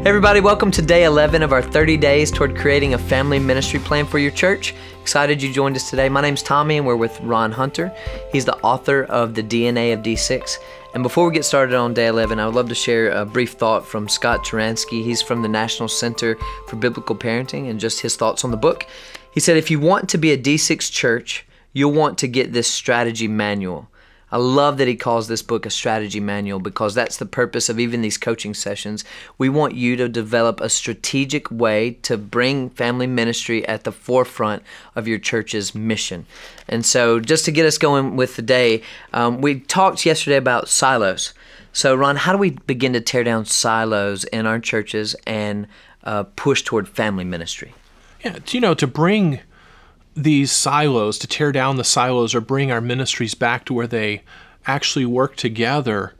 Hey everybody, welcome to day 11 of our 30 days toward creating a family ministry plan for your church. Excited you joined us today. My name's Tommy and we're with Ron Hunter. He's the author of The DNA of D6. And before we get started on day 11, I would love to share a brief thought from Scott Turansky. He's from the National Center for Biblical Parenting and just his thoughts on the book. He said, if you want to be a D6 church, you'll want to get this strategy manual. I love that he calls this book a strategy manual because that's the purpose of even these coaching sessions. We want you to develop a strategic way to bring family ministry at the forefront of your church's mission. And so just to get us going with the day, we talked yesterday about silos. So Ron, how do we begin to tear down silos in our churches and push toward family ministry? Yeah, to bring these silos, to tear down the silos or bring our ministries back to where they actually work together,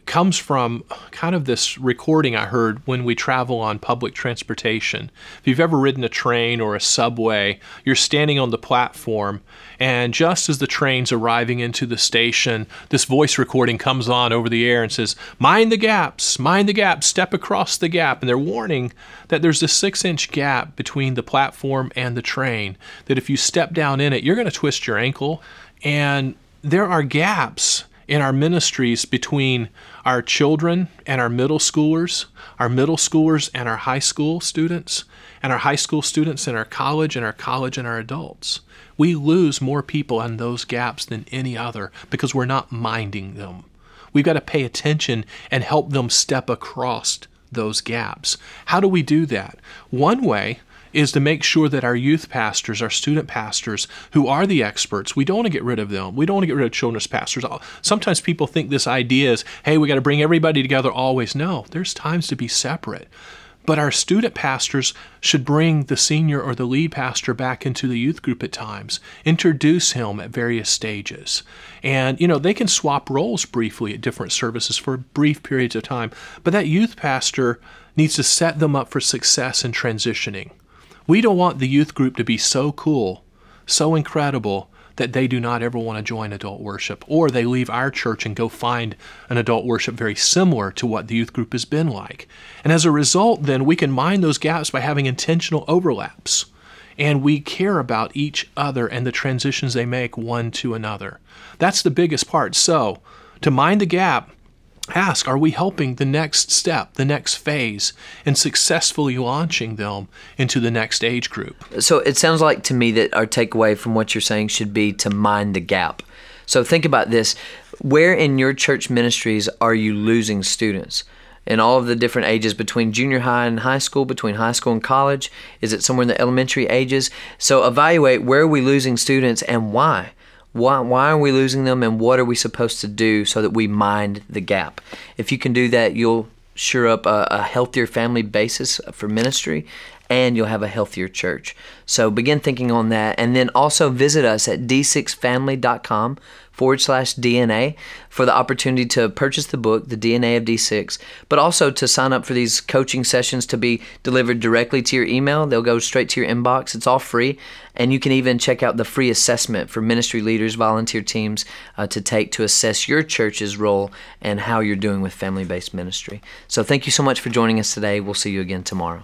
comes from kind of this recording I heard when we travel on public transportation. If you've ever ridden a train or a subway, you're standing on the platform, and just as the train's arriving into the station, this voice recording comes on over the air and says, mind the gaps, step across the gap. And they're warning that there's this 6-inch gap between the platform and the train, that if you step down in it, you're going to twist your ankle. And there are gaps in our ministries between our children and our middle schoolers and our high school students, and our high school students and our college and our adults. We lose more people in those gaps than any other because we're not minding them. We've got to pay attention and help them step across those gaps. How do we do that? One way is to make sure that our youth pastors, our student pastors, who are the experts, we don't want to get rid of them. We don't want to get rid of children's pastors. Sometimes people think this idea is, hey, we got to bring everybody together always. No, there's times to be separate. But our student pastors should bring the senior or the lead pastor back into the youth group at times, introduce him at various stages. And, they can swap roles briefly at different services for brief periods of time. But that youth pastor needs to set them up for success in transitioning. We don't want the youth group to be so cool, so incredible, that they do not ever want to join adult worship, or they leave our church and go find an adult worship very similar to what the youth group has been like. And as a result, then, we can mind those gaps by having intentional overlaps. And we care about each other and the transitions they make one to another. That's the biggest part. So, to mind the gap, ask, are we helping the next step, the next phase, and successfully launching them into the next age group? So it sounds like to me that our takeaway from what you're saying should be to mind the gap. So think about this. Where in your church ministries are you losing students? In all of the different ages between junior high and high school, between high school and college? Is it somewhere in the elementary ages? So evaluate, where are we losing students and why? Why are we losing them, and what are we supposed to do so that we mind the gap? If you can do that, you'll sure up a healthier family basis for ministry, and you'll have a healthier church. So begin thinking on that, and then also visit us at d6family.com/DNA for the opportunity to purchase the book, The DNA of D6, but also to sign up for these coaching sessions to be delivered directly to your email. They'll go straight to your inbox. It's all free, and you can even check out the free assessment for ministry leaders, volunteer teams to take to assess your church's role and how you're doing with family-based ministry. So thank you so much for joining us today. We'll see you again tomorrow.